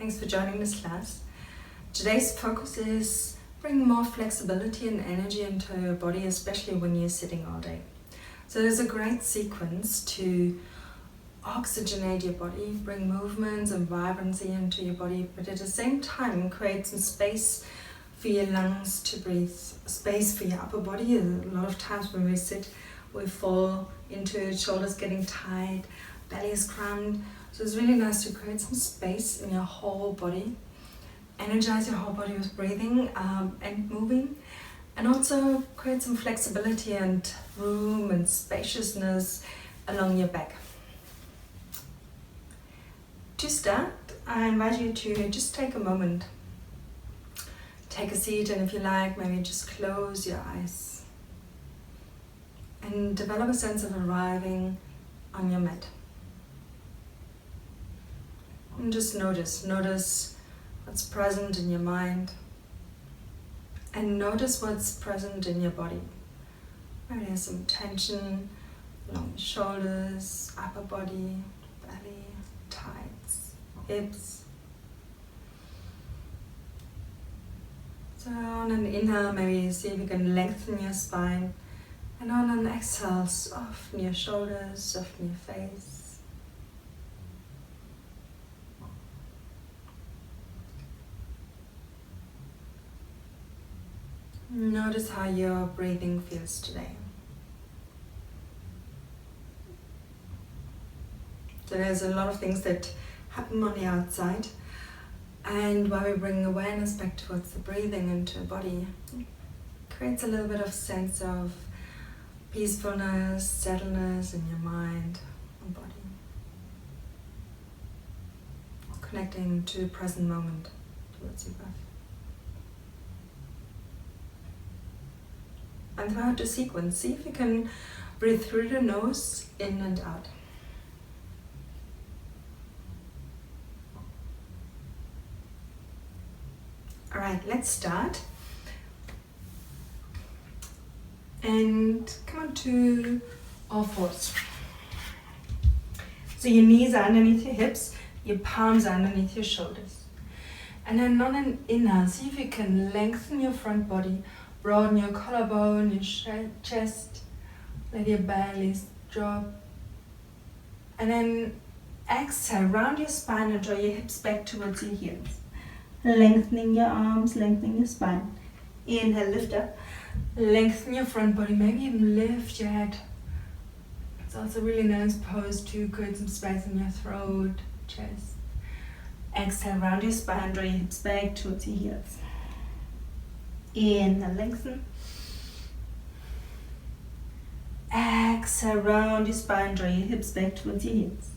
Thanks for joining this class. Today's focus is bring more flexibility and energy into your body, especially when you're sitting all day. So there's a great sequence to oxygenate your body, bring movements and vibrancy into your body, but at the same time create some space for your lungs to breathe, space for your upper body. A lot of times when we sit, we fall into it, shoulders getting tight, belly is cramped. So it's really nice to create some space in your whole body, energize your whole body with breathing and moving, and also create some flexibility and room and spaciousness along your back. To start, I invite you to just take a moment. Take a seat, and if you like, maybe just close your eyes and develop a sense of arriving on your mat. And just notice what's present in your mind, and notice what's present in your body. Maybe there's some tension along the shoulders, upper body, belly, thighs, hips. So on an inhale, maybe see if you can lengthen your spine, and on an exhale, soften your shoulders, soften your face. Notice how your breathing feels today. So there's a lot of things that happen on the outside, and while we bring awareness back towards the breathing into the body, it creates a little bit of sense of peacefulness, settledness in your mind and body. Connecting to the present moment towards your breath. And throughout the sequence, see if you can breathe through the nose, in and out. Alright, let's start. And come on to all fours. So your knees are underneath your hips, your palms are underneath your shoulders. And then on an inhale, see if you can lengthen your front body, broaden your collarbone, your chest, let your belly drop. And then exhale, round your spine and draw your hips back towards your heels. Lengthening your arms, lengthening your spine. Inhale, lift up. Lengthen your front body, maybe even lift your head. It's also a really nice pose to create some space in your throat, chest. Exhale, round your spine, draw your hips back towards your heels. Inhale, lengthen. Exhale, round your spine, draw your hips back towards your heels.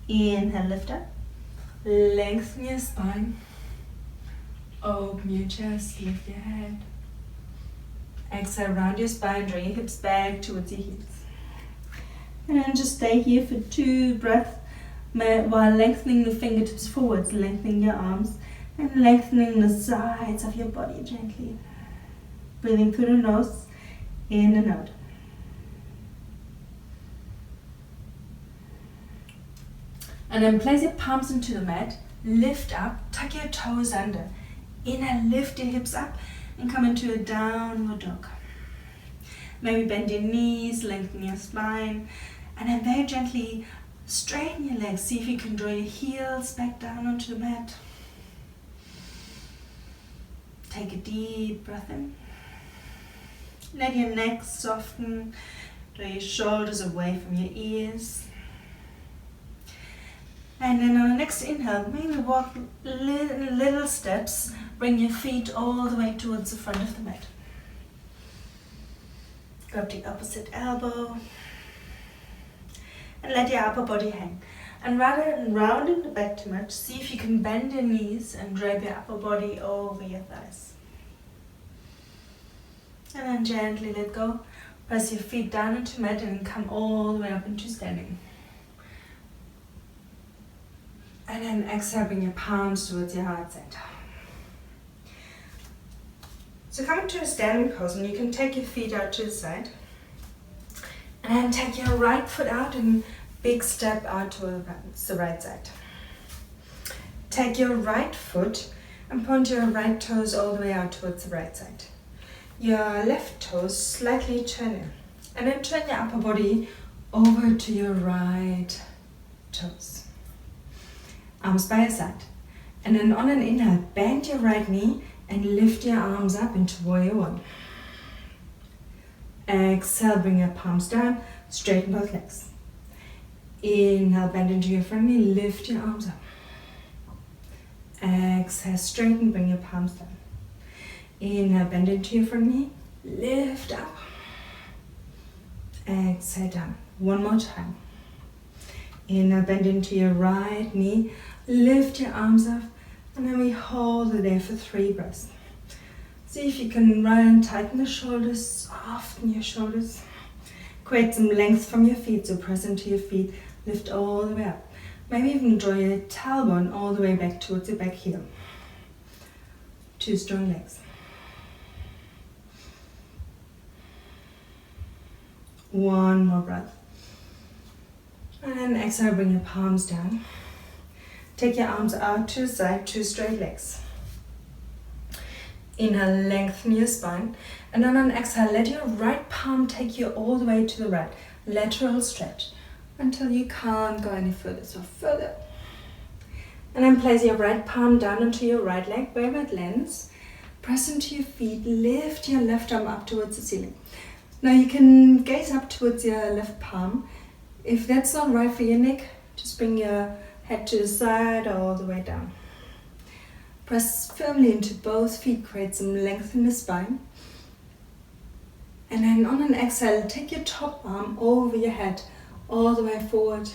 Inhale, lift up. Lengthen your spine. Open your chest, lift your head. Exhale, round your spine, draw your hips back towards your heels. And then just stay here for 2 breaths while lengthening the fingertips forwards, lengthening your arms, and lengthening the sides of your body gently. Breathing through the nose, in and out. And then place your palms into the mat, lift up, tuck your toes under. Inhale, lift your hips up and come into a downward dog. Maybe bend your knees, lengthen your spine, and then very gently straighten your legs. See if you can draw your heels back down onto the mat. Take a deep breath in. Let your neck soften. Draw your shoulders away from your ears. And then on the next inhale, maybe walk little steps. Bring your feet all the way towards the front of the mat. Grab the opposite elbow. And let your upper body hang. And rather than rounding the back too much, see if you can bend your knees and drape your upper body over your thighs. And then gently let go. Press your feet down into mat and come all the way up into standing. And then exhale, bring your palms towards your heart center. So come into a standing pose, and you can take your feet out to the side. And then take your right foot out and big step out towards the right side. Take your right foot and point your right toes all the way out towards the right side. Your left toes slightly turn in. And then turn your upper body over to your right toes. Arms by your side. And then on an inhale, bend your right knee and lift your arms up into warrior one. Exhale, bring your palms down, straighten both legs. Inhale, bend into your front knee, lift your arms up. Exhale, straighten, bring your palms down. Inhale, bend into your front knee, lift up. Exhale, down. One more time. Inhale, bend into your right knee, lift your arms up, and then we hold it there for 3 breaths. See if you can run, tighten the shoulders, soften your shoulders. Create some length from your feet, so press into your feet, lift all the way up. Maybe even draw your tailbone all the way back towards your back heel. 2 strong legs. One more breath. And exhale, bring your palms down. Take your arms out to the side, 2 straight legs. Inhale, lengthen your spine. And then on exhale, let your right palm take you all the way to the right. Lateral stretch until you can't go any further. So further. And then place your right palm down onto your right leg, wherever it lands. Press into your feet, lift your left arm up towards the ceiling. Now you can gaze up towards your left palm. If that's not right for your neck, just bring your head to the side or all the way down. Press firmly into both feet, create some length in the spine. And then on an exhale, take your top arm over your head, all the way forward.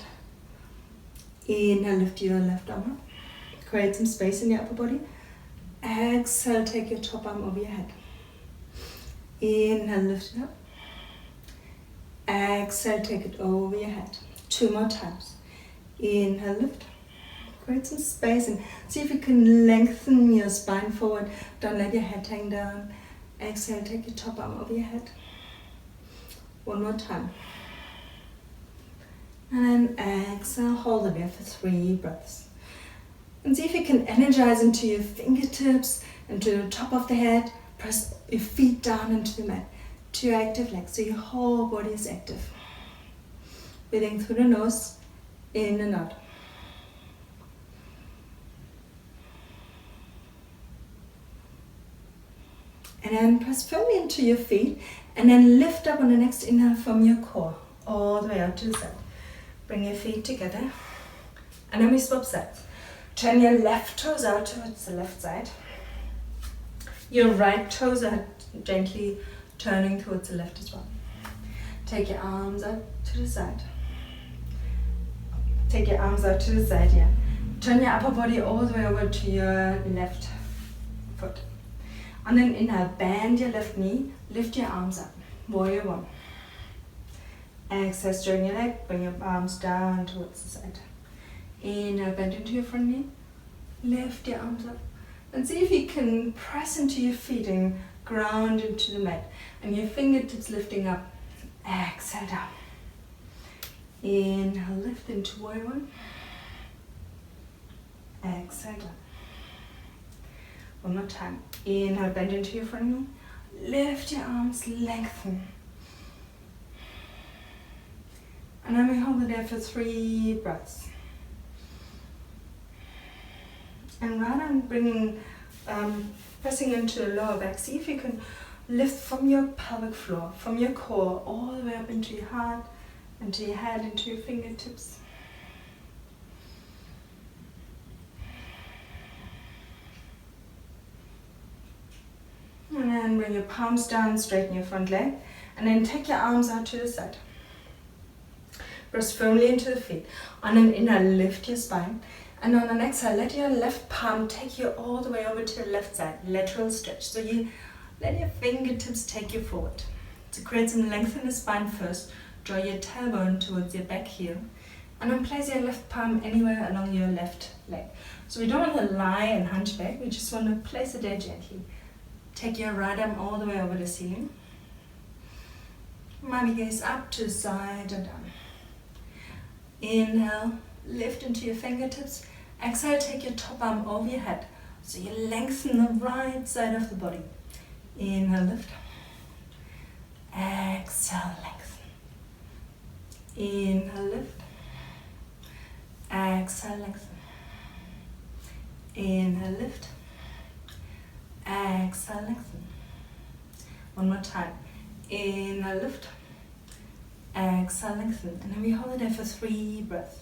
Inhale, lift your left arm up. Create some space in your upper body. Exhale, take your top arm over your head. Inhale, lift it up. Exhale, take it over your head. 2 more times. Inhale, lift. Create some space and see if you can lengthen your spine forward. Don't let your head hang down. Exhale, take your top arm over your head. 1 more time. And then exhale, hold it there for 3 breaths. And see if you can energize into your fingertips, into the top of the head. Press your feet down into the mat. 2 active legs, so your whole body is active. Breathing through the nose, in and out. And then press firmly into your feet and then lift up on the next inhale from your core, all the way out to the side. Bring your feet together and then we swap sides. Turn your left toes out towards the left side. Your right toes are gently turning towards the left as well. Take your arms out to the side. Take your arms out to the side, yeah. Turn your upper body all the way over to your left foot. On an inhale, bend your left knee, lift your arms up. Warrior one. Exhale, straighten your leg, bring your arms down towards the side. Inhale, bend into your front knee, lift your arms up. And see if you can press into your feet and ground into the mat. And your fingertips lifting up. Exhale down. Inhale, lift into warrior one. Exhale down. One more time. Inhale, bend into your front knee. Lift your arms, lengthen. And then we hold it there for 3 breaths. And rather than bringing, pressing into the lower back, see if you can lift from your pelvic floor, from your core, all the way up into your heart, into your head, into your fingertips. And then bring your palms down, straighten your front leg, and then take your arms out to the side. Press firmly into the feet. On an inhale, lift your spine. And on an exhale, let your left palm take you all the way over to the left side, lateral stretch. So you let your fingertips take you forward. To create some length in the spine first, draw your tailbone towards your back heel. And then place your left palm anywhere along your left leg. So we don't want to lie and hunch back, we just want to place it there gently. Take your right arm all the way over the ceiling. Maybe gaze up to the side and down. Inhale, lift into your fingertips. Exhale, take your top arm over your head. So you lengthen the right side of the body. Inhale, lift. Exhale, lengthen. Inhale, lift. Exhale, lengthen. Inhale, lift. Exhale, lengthen. One more time. Inhale, lift. Exhale, lengthen. And then we hold it there for 3 breaths.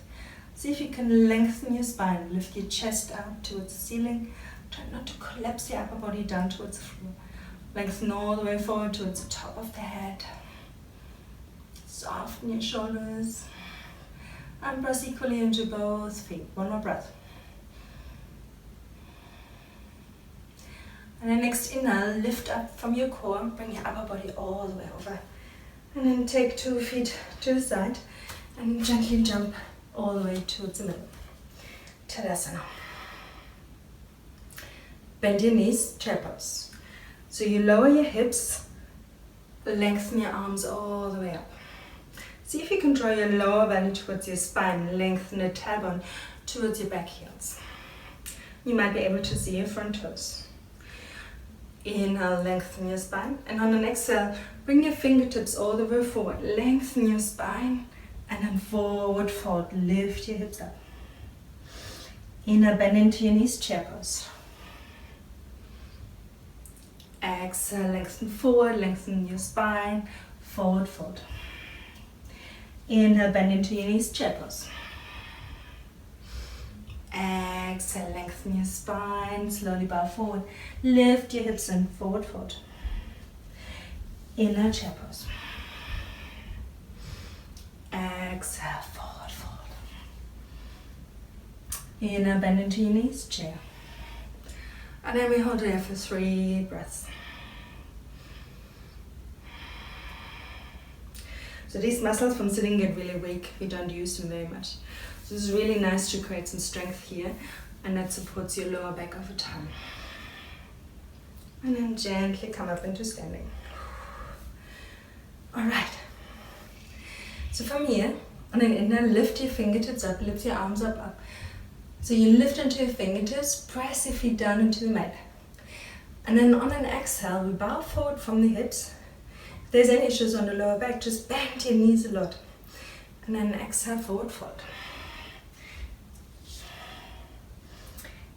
See if you can lengthen your spine. Lift your chest out towards the ceiling. Try not to collapse your upper body down towards the floor. Lengthen all the way forward towards the top of the head. Soften your shoulders. And press equally into both feet. One more breath. And then next inhale, lift up from your core. Bring your upper body all the way over. And then take 2 feet to the side. And gently jump all the way towards the middle. Tadasana. Bend your knees, chair pose. So you lower your hips, lengthen your arms all the way up. See if you can draw your lower belly towards your spine, lengthen the tailbone towards your back heels. You might be able to see your front toes. Inhale, lengthen your spine, and on an exhale, bring your fingertips all the way forward, lengthen your spine, and then forward fold, lift your hips up. Inhale, bend into your knees, chair pose. Exhale, lengthen forward, lengthen your spine, forward fold. Inhale, bend into your knees, chair pose. Exhale, lengthen your spine, slowly bow forward, lift your hips and forward fold. Inhale, chair pose. Exhale, forward fold. Inhale, bend into your knees, chair. And then we hold there for 3 breaths. So these muscles from sitting get really weak. We don't use them very much. So this is really nice to create some strength here, and that supports your lower back over time. And then gently come up into standing. All right. So from here, on an inhale, lift your fingertips up, lift your arms up. So you lift into your fingertips, press your feet down into the mat. And then on an exhale, we bow forward from the hips. If there's any issues on the lower back, just bend your knees a lot. And then exhale, forward fold.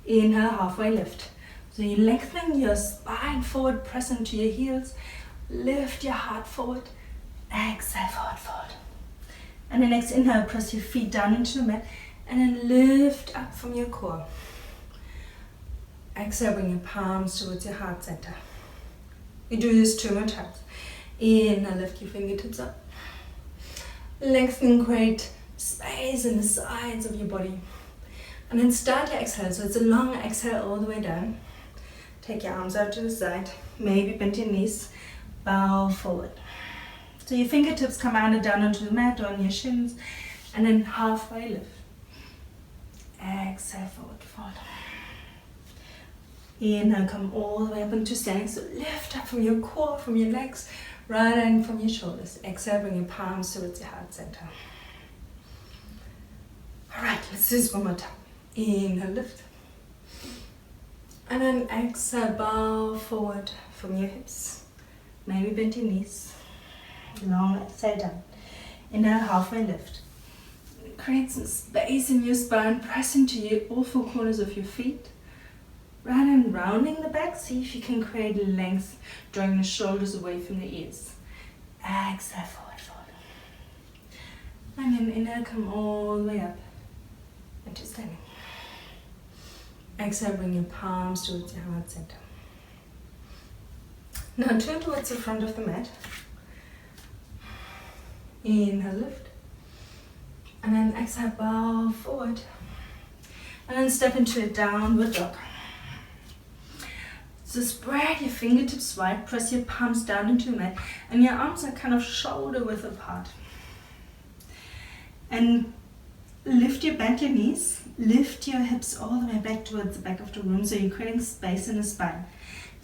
Inhale, halfway lift. So you lengthen your spine forward, press into your heels, lift your heart forward, exhale, forward fold. And then next inhale, press your feet down into the mat, and then lift up from your core. Exhale, bring your palms towards your heart center. We do this 2 more times. Inhale, lift your fingertips up. Lengthen, create space in the sides of your body. And then start your exhale. So it's a long exhale all the way down. Take your arms out to the side. Maybe bend your knees. Bow forward. So your fingertips come either down onto the mat or on your shins. And then halfway lift. Exhale, forward fold. Inhale, come all the way up into standing. So lift up from your core, from your legs, right in from your shoulders. Exhale, bring your palms towards your heart center. All right, let's do this one more time. Inhale, lift. And then exhale, bow forward from your hips. Maybe bend your knees. Long exhale down. Inhale, halfway lift. Create some space in your spine. Press into all 4 corners of your feet. Rather than rounding the back, see if you can create length, drawing the shoulders away from the ears. Exhale, forward fold. And then inhale, come all the way up into standing. Exhale, bring your palms towards your heart center. Now turn towards the front of the mat. Inhale, lift. And then exhale, bow forward. And then step into a downward dog. So spread your fingertips wide, press your palms down into the mat, and your arms are kind of shoulder width apart. And bend your knees, lift your hips all the way back towards the back of the room, so you're creating space in the spine.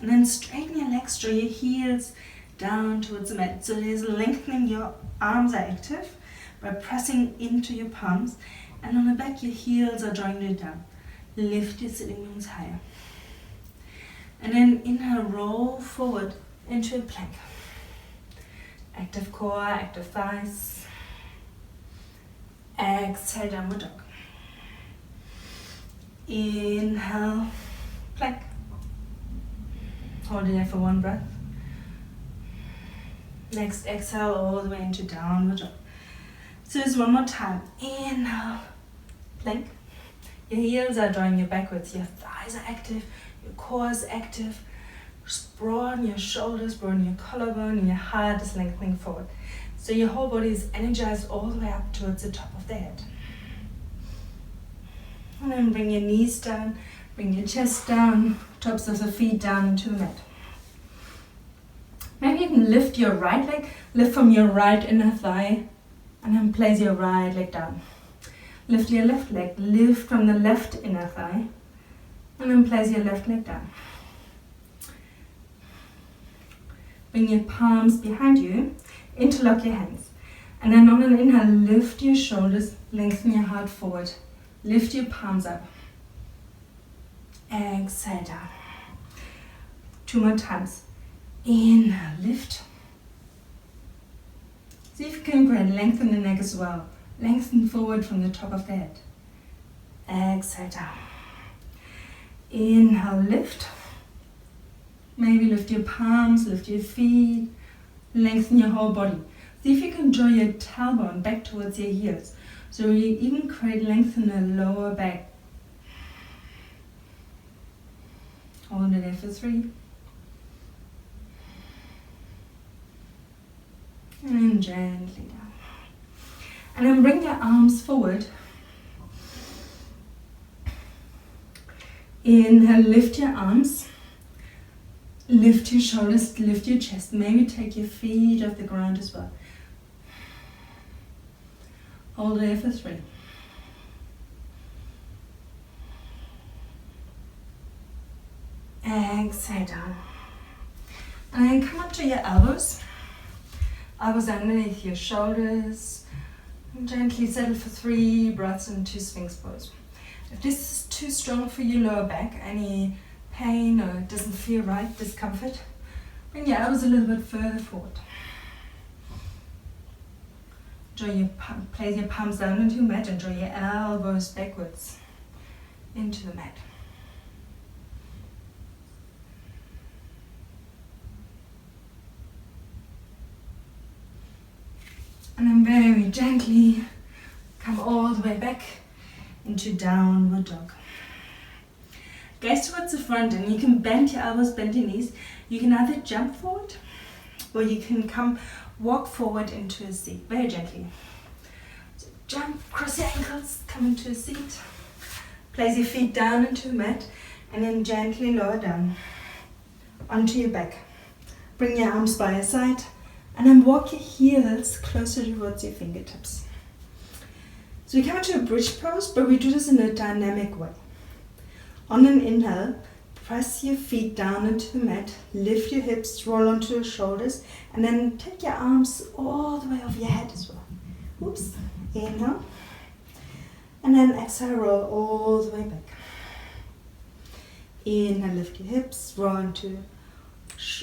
And then straighten your legs, draw your heels down towards the mat. So there's lengthening, your arms are active by pressing into your palms, and on the back your heels are drawing you down. lift your sitting bones higher. And then inhale, roll forward into a plank. Active core, active thighs. Exhale, downward dog. Inhale, plank. Hold it there for one breath. Next, exhale all the way into downward dog. So just one more time. Inhale, plank. Your heels are drawing you backwards. Your thighs are active. Your core is active. Broaden your shoulders, broaden your collarbone, and your heart is lengthening forward. So your whole body is energized all the way up towards the top of the head. And then bring your knees down, bring your chest down, tops of the feet down into the mat. Maybe you can lift your right leg, lift from your right inner thigh, and then place your right leg down. Lift your left leg, lift from the left inner thigh, and then place your left leg down. Bring your palms behind you, interlock your hands. And then on an inhale, lift your shoulders, lengthen your heart forward. Lift your palms up. Exhale down. 2 more times. Inhale, lift. See if you can lengthen the neck as well. Lengthen forward from the top of the head. Exhale down. Inhale, lift. Maybe lift your palms, lift your feet, lengthen your whole body. See if you can draw your tailbone back towards your heels. So you even create length in the lower back. Hold it there for 3. And then gently down. And then bring your arms forward. Inhale, lift your arms. Lift your shoulders, lift your chest. Maybe take your feet off the ground as well. Hold there for 3. Exhale down. And then come up to your elbows. Elbows underneath your shoulders. And gently settle for 3 breaths into Sphinx pose. If this is too strong for your lower back, any pain or it doesn't feel right, discomfort, bring your elbows a little bit further forward. Place your palms down into the mat and draw your elbows backwards into the mat. And then very gently come all the way back into downward dog. Gaze towards the front and you can bend your elbows, bend your knees. You can either jump forward or you can walk forward into a seat, very gently. So jump, cross your ankles, come into a seat. Place your feet down into the mat and then gently lower down onto your back. Bring your arms by your side and then walk your heels closer towards your fingertips. So we come into a bridge pose, but we do this in a dynamic way. On an inhale, press your feet down into the mat, lift your hips, roll onto your shoulders, and then take your arms all the way over your head as well. Oops. Inhale. And then exhale, roll all the way back. Inhale, lift your hips, roll onto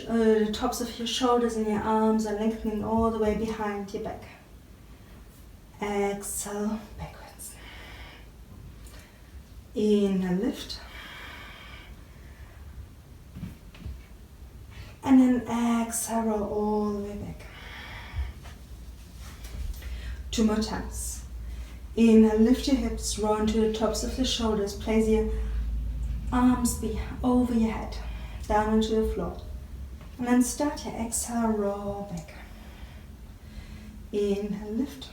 the tops of your shoulders, and your arms are lengthening all the way behind your back. Exhale, backwards. Inhale, lift. And then exhale, roll all the way back. 2 more times. Inhale, lift your hips, roll onto the tops of the shoulders. Place your arms over your head, down onto the floor. And then start your exhale, roll back. Inhale, lift.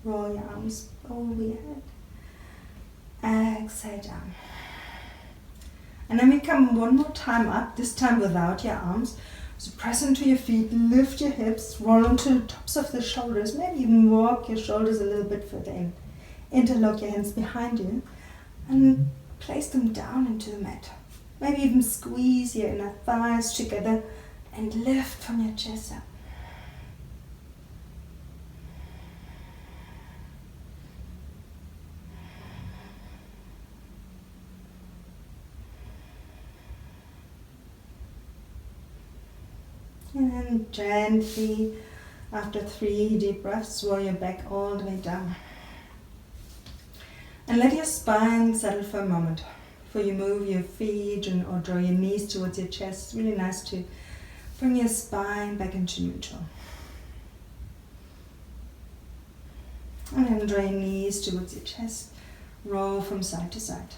Roll your arms over your head. Exhale down. And then we come one more time up, this time without your arms. So press into your feet, lift your hips, roll onto the tops of the shoulders, maybe even walk your shoulders a little bit further in. Interlock your hands behind you and place them down into the mat. Maybe even squeeze your inner thighs together and lift from your chest up. And then gently, after 3 deep breaths, roll your back all the way down. And let your spine settle for a moment. Before you move your feet or draw your knees towards your chest, it's really nice to bring your spine back into neutral. And then draw your knees towards your chest. Roll from side to side.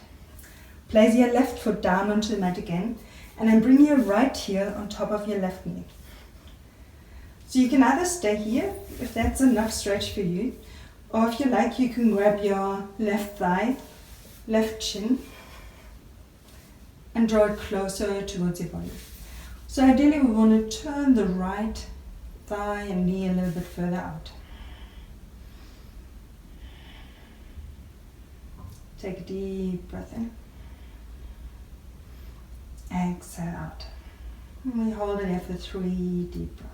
Place your left foot down onto the mat again. And then bring your right heel on top of your left knee. So you can either stay here, if that's enough stretch for you. Or if you like, you can grab your left thigh, left shin, and draw it closer towards your body. So ideally we want to turn the right thigh and knee a little bit further out. Take a deep breath in. Exhale out. And we hold it there for 3 deep breaths.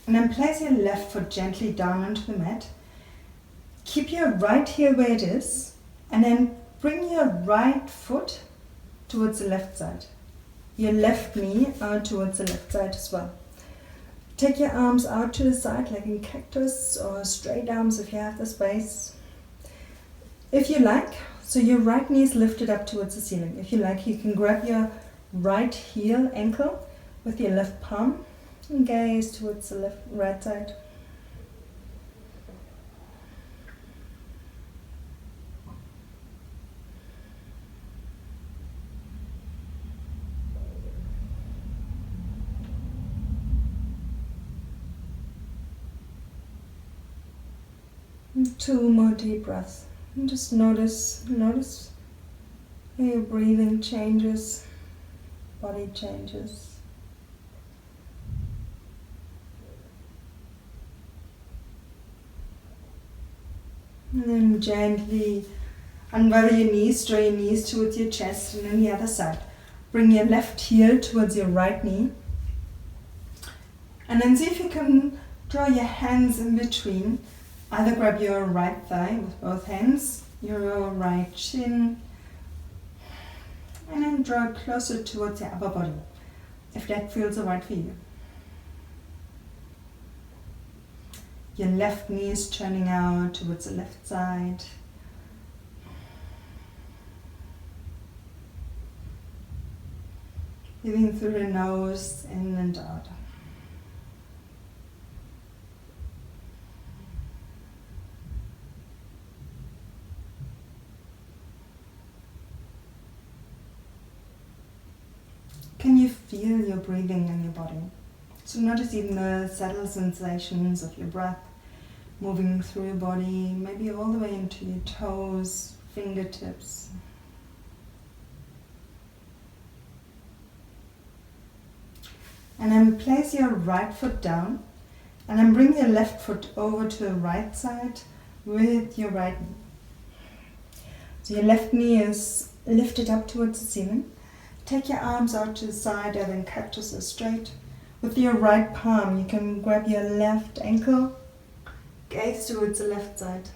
And then place your left foot gently down onto the mat. Keep your right heel where it is, and then bring your right foot towards the left side. Your left knee out towards the left side as well. Take your arms out to the side like in cactus, or straight arms if you have the space. If you like, so your right knee is lifted up towards the ceiling. If you like, you can grab your right heel ankle with your left palm and gaze towards the right side. And 2 more deep breaths. And just notice how your breathing changes, body changes. And then gently unravel your knees, draw your knees towards your chest, and then the other side. Bring your left heel towards your right knee. And then see if you can draw your hands in between. Either grab your right thigh with both hands, your right shin, and then draw it closer towards your upper body, if that feels alright for you. Your left knee is turning out towards the left side. Breathing through the nose, in and out. Can you feel your breathing in your body? So notice even the subtle sensations of your breath moving through your body, maybe all the way into your toes, fingertips. And then place your right foot down, and then bring your left foot over to the right side with your right knee. So your left knee is lifted up towards the ceiling. Take your arms out to the side, either in cactus or straight. With your right palm, you can grab your left ankle, gaze towards the left side.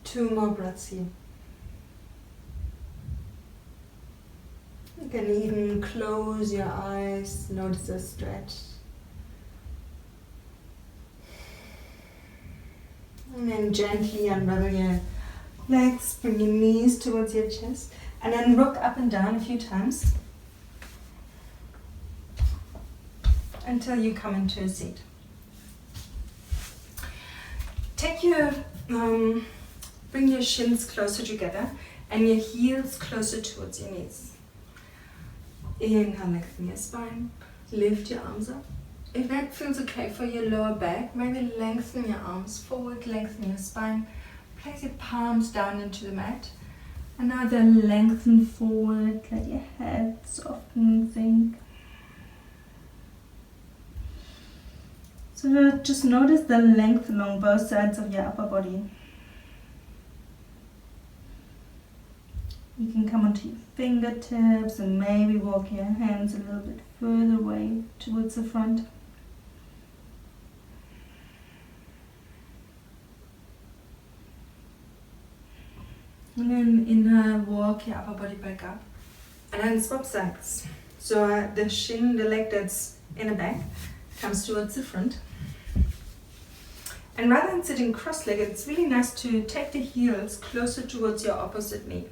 Two more breaths here. You can even close your eyes, notice the stretch. And then gently unravel your legs, bring your knees towards your chest, and then rock up and down a few times until you come into a seat. Take your bring your shins closer together and your heels closer towards your knees. Inhale, lengthen your spine. Lift your arms up. If that feels okay for your lower back, maybe lengthen your arms forward, lengthen your spine, place your palms down into the mat. And now then lengthen forward, let your head soften, sink. So just notice the length along both sides of your upper body. You can come onto your fingertips and maybe walk your hands a little bit further away towards the front. And then inhale, walk your upper body back up. And then swap sides. So the shin, the leg that's in the back, comes towards the front. And rather than sitting cross-legged, it's really nice to take the heels closer towards your opposite knee.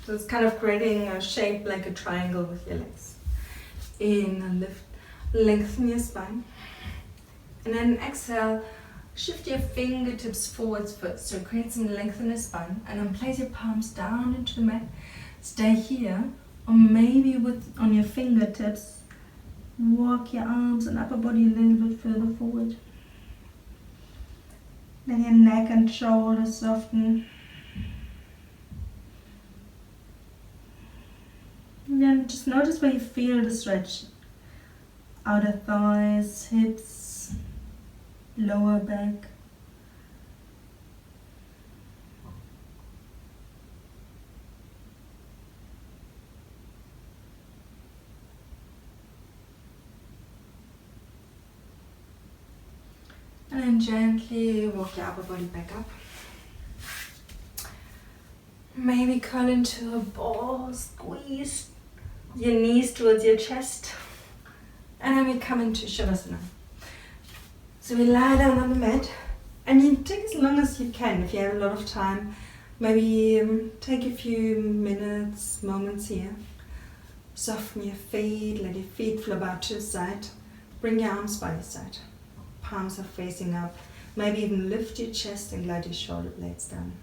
So it's kind of creating a shape like a triangle with your legs. In and lift, lengthen your spine. And then exhale, shift your fingertips forwards first. So create some length in the spine. And then place your palms down into the mat. Stay here. Or maybe on your fingertips, walk your arms and upper body a little bit further forward. Let your neck and shoulders soften. And then just notice where you feel the stretch. Outer thighs, hips, lower back. And then gently walk your upper body back up. Maybe curl into a ball, squeeze your knees towards your chest. And then we come into Shavasana. So we lie down on the mat and you take as long as you can if you have a lot of time. Maybe take a few minutes, moments here. Soften your feet, let your feet flip out to the side. Bring your arms by your side. Palms are facing up. Maybe even lift your chest and glide your shoulder blades down.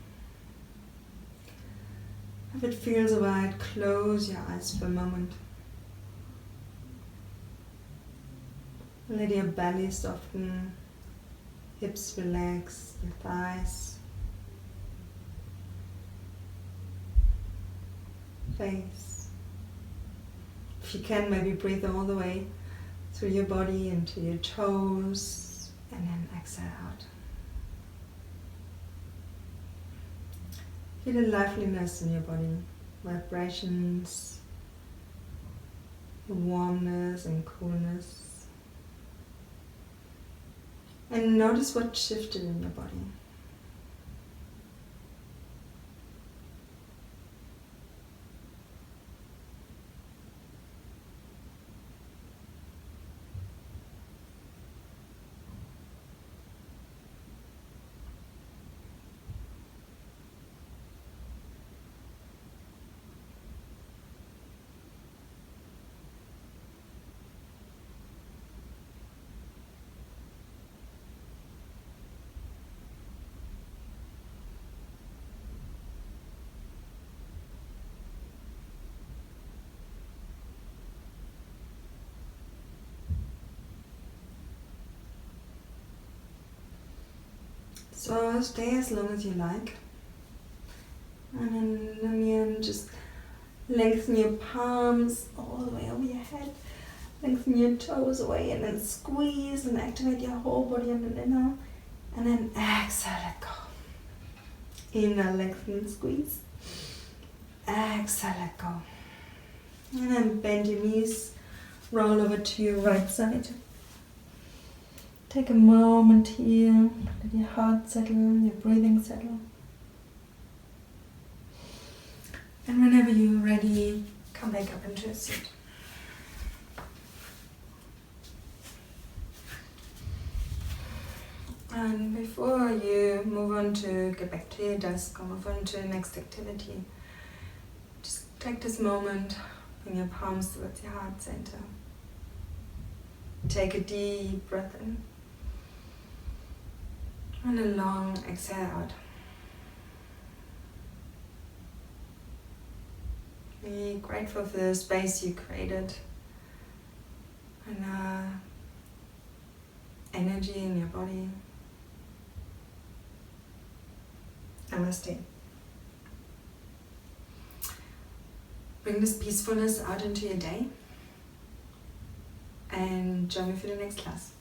If it feels right, close your eyes for a moment. Let your belly soften, hips relax, your thighs, face. If you can, maybe breathe all the way through your body into your toes and then exhale out. Feel the liveliness in your body, vibrations, warmness and coolness. And notice what shifted in your body. So stay as long as you like. And then in the end, just lengthen your palms all the way over your head. Lengthen your toes away and then squeeze and activate your whole body on the inhale. And then exhale, let go. Inhale, lengthen, squeeze. Exhale, let go. And then bend your knees, roll over to your right side. Take a moment here, let your heart settle, your breathing settle. And whenever you're ready, come back up into a seat. And before you move on to get back to your desk or move on to the next activity, just take this moment, bring your palms towards your heart center. Take a deep breath in. And a long exhale out. Be grateful for the space you created. And energy in your body. Namaste. Bring this peacefulness out into your day and join me for the next class.